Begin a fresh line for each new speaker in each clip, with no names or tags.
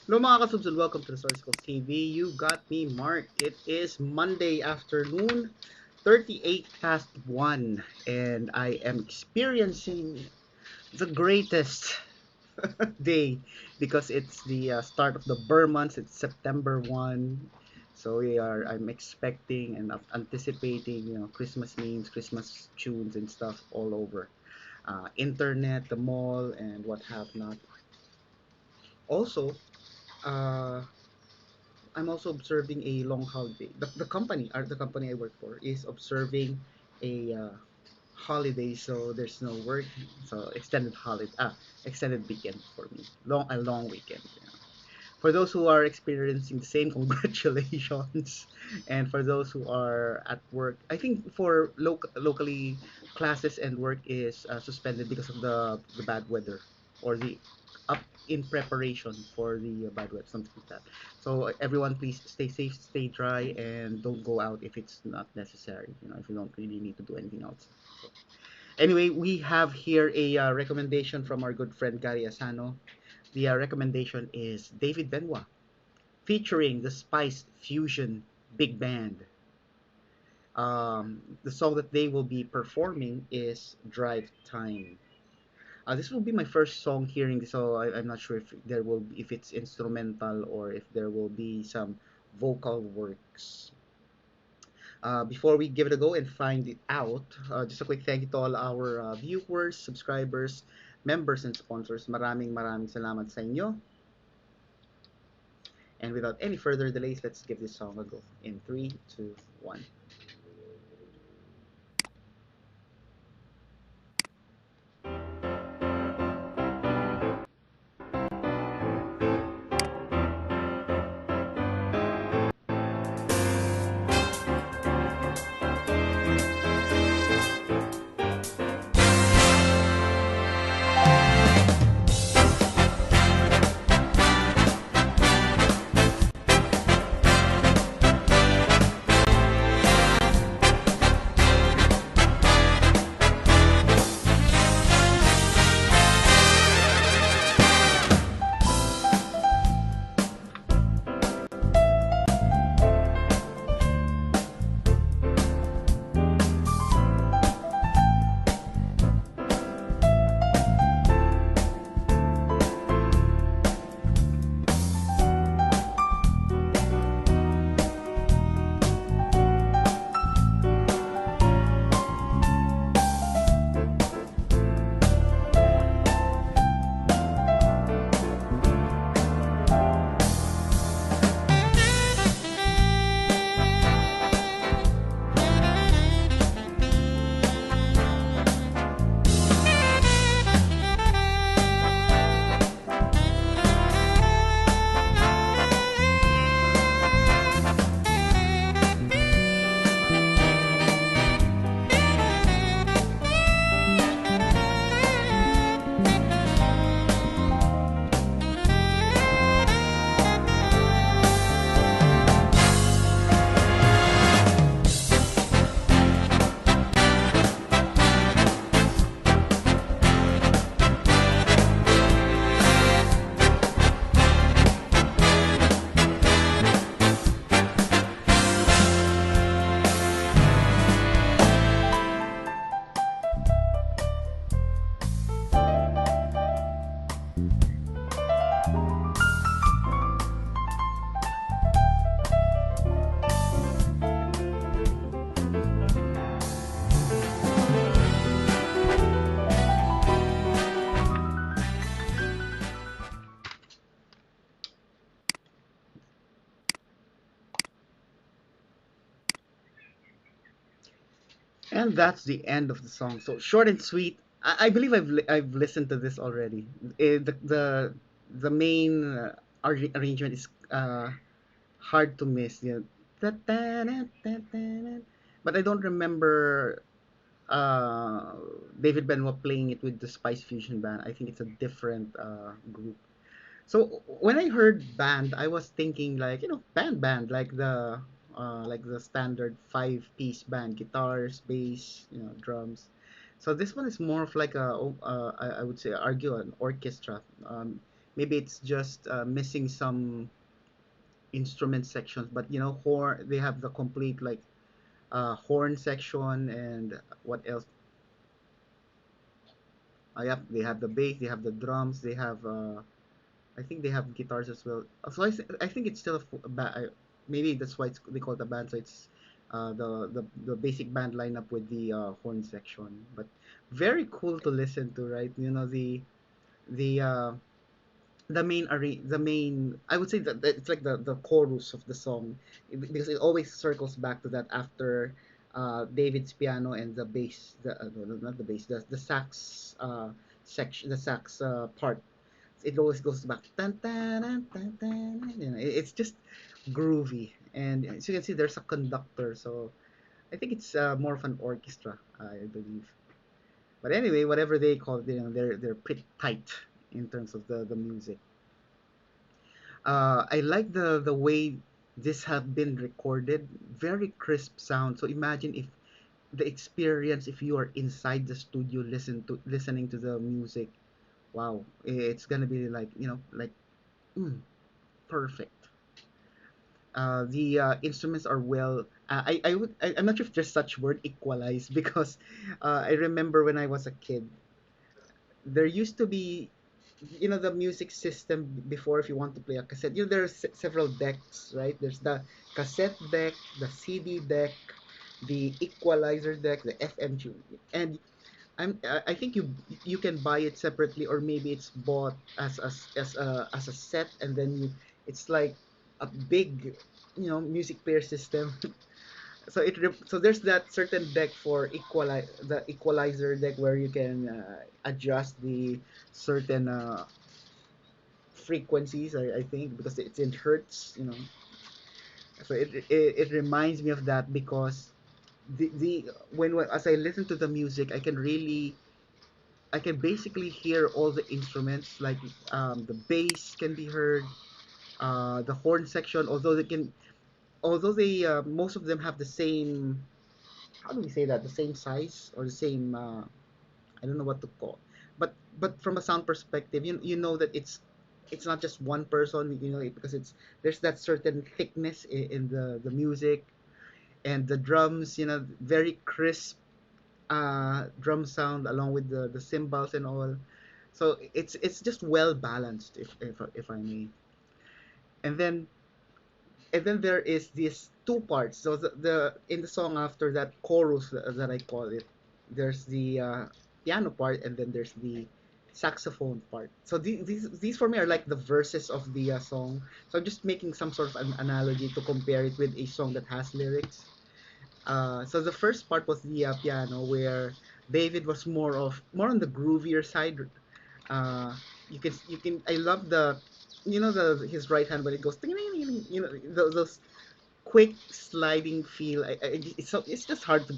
Hello mga kasubs and welcome to the Sarsicles TV. You got me marked. It is Monday afternoon, 38 past 1, and I am experiencing the greatest day because it's the start of the Burr months. It's September 1. So I'm expecting and anticipating, Christmas memes, Christmas tunes and stuff all over. Internet, the mall, and what have not. Also, uh, I'm also observing a long holiday. The company I work for is observing a holiday, so there's no work, so extended weekend for me, a long weekend. For those who are experiencing the same, congratulations, and for those who are at work, I think for locally classes and work is suspended because of the bad weather or the up in preparation for the bad weather, something like that. So everyone, please stay safe, stay dry, and don't go out if it's not necessary. If you don't really need to do anything else. So, anyway, we have here a recommendation from our good friend Gary Asano. The recommendation is David Benoit featuring the Spice Fusion Big Band. The song that they will be performing is Drive Time. This will be my first song hearing this, so I'm not sure if it's instrumental or if there will be some vocal works. Before we give it a go and find it out, just a quick thank you to all our viewers, subscribers, members, and sponsors. Maraming salamat sa inyo. And without any further delays, let's give this song a go. In three, two, one. And that's the end of the song. So short and sweet. I believe I've listened to this already. The main arrangement is hard to miss. But I don't remember David Benoit playing it with the Spice Fusion band. I think it's a different group. So when I heard band, I was thinking like band like the standard five-piece band, guitars, bass, drums. So this one is more of like I would say argue an orchestra. maybe it's just missing some instrument sections, but horn, they have the complete like horn section. And what else? Yeah, they have the bass, they have the drums, they have I think they have guitars as well. So I think it's still a maybe that's why they call it a band. So it's the basic band lineup with the horn section. But very cool to listen to, right? The the main, I would say that it's like the chorus of the song, because it always circles back to that after David's piano and the bass, no, not the bass, the sax section, the sax part. It always goes back, tan, tan, tan, tan, tan, it's just groovy. And as you can see, there's a conductor, so I think it's more of an orchestra, I believe. But anyway, whatever they call it, they're pretty tight in terms of the music. I like the way this have been recorded. Very crisp sound. So imagine if the experience, if you are inside the studio listening to the music. Wow, it's gonna be like, like, mm, perfect. The instruments are well. I'm not sure if there's such word, equalized, because I remember when I was a kid, there used to be, the music system before. If you want to play a cassette, there's several decks, right? There's the cassette deck, the CD deck, the equalizer deck, the FM tune. And I think you can buy it separately, or maybe it's bought as a set, and then it's like a big, music player system. So there's that certain deck for the equalizer deck, where you can adjust the certain frequencies, I think, because it's in hertz. So it reminds me of that, because the when as I listen to the music, I can basically hear all the instruments, like the bass can be heard, the horn section, although they most of them have the same, how do we say that, the same size, or the same, I don't know what to call, but from a sound perspective, you know that it's not just one person, because there's that certain thickness in the music. And the drums, very crisp drum sound, along with the cymbals and all. So it's just well balanced, if I may. And then there is these two parts. So the in the song, after that chorus that I call it, there's the piano part, and then there's the saxophone part. So these for me are like the verses of the song. So I'm just making some sort of an analogy to compare it with a song that has lyrics. So the first part was the piano, where David was more on the groovier side. Uh, you can I love the, his right hand when it goes ting, ting, ting, ting, those quick sliding feel. It's just hard to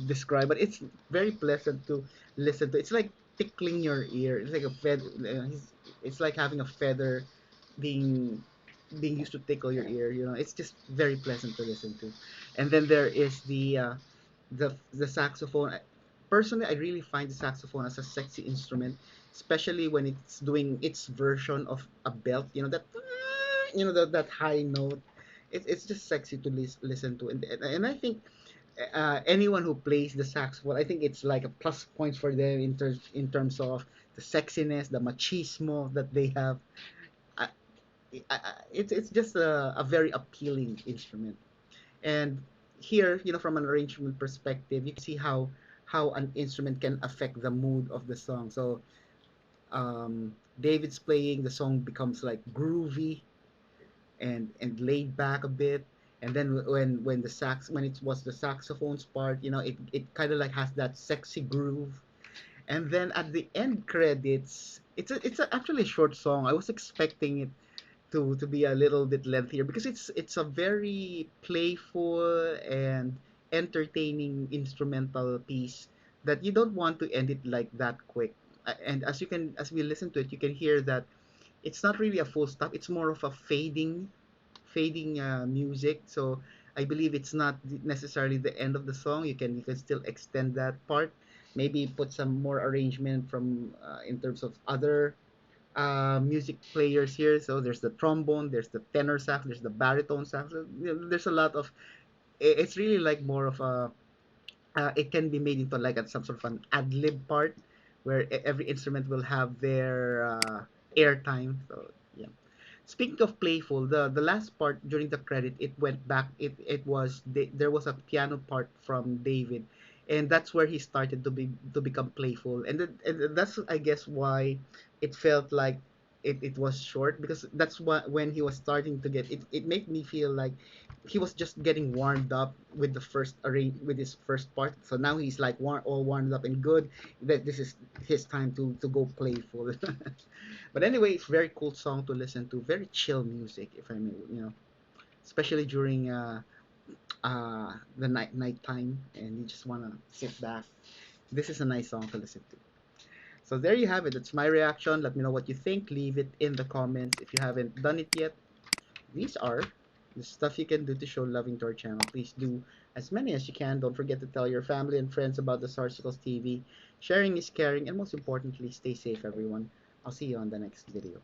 describe, but it's very pleasant to listen to. It's like tickling your ear. It's like a it's like having a feather being used to tickle your ear. It's just very pleasant to listen to. And then there is the saxophone. Personally, I really find the saxophone as a sexy instrument, especially when it's doing its version of a belt. That high note. It's just sexy to listen to. And I think anyone who plays the saxophone, I think it's like a plus points for them in terms of the sexiness, the machismo that they have. I, it's just a very appealing instrument. And here, from an arrangement perspective, you can see how an instrument can affect the mood of the song. So David's playing, the song becomes like groovy and laid back a bit. And then when it was the saxophone's part, it kind of like has that sexy groove. And then at the end credits, actually a short song. I was expecting it to be a little bit lengthier, because it's a very playful and entertaining instrumental piece that you don't want to end it like that quick. And as we listen to it, you can hear that it's not really a full stop. It's more of a fading music. So I believe it's not necessarily the end of the song. You can still extend that part. Maybe put some more arrangement from in terms of other music players here. So there's the trombone, there's the tenor sax, there's the baritone sax. So, there's a lot of. It's really like more of a. It can be made into like some sort of an ad lib part, where every instrument will have their airtime. So yeah. Speaking of playful, the last part during the credit, it went back. It was there was a piano part from David, and that's where he started to become playful, and that's I guess why it felt like it was short, because that's what when he was starting to get it. It made me feel like he was just getting warmed up with the first arrange with his first part. So now he's like all warmed up and good. That this is his time to go playful. But anyway, it's a very cool song to listen to. Very chill music, if I may, especially during the nighttime, and you just wanna sit back. This is a nice song to listen to. So there you have it. That's my reaction. Let me know what you think. Leave it in the comments if you haven't done it yet. These are the stuff you can do to show loving to our channel. Please do as many as you can. Don't forget to tell your family and friends about the Sarsicles TV. Sharing is caring, and most importantly, stay safe, everyone. I'll see you on the next video.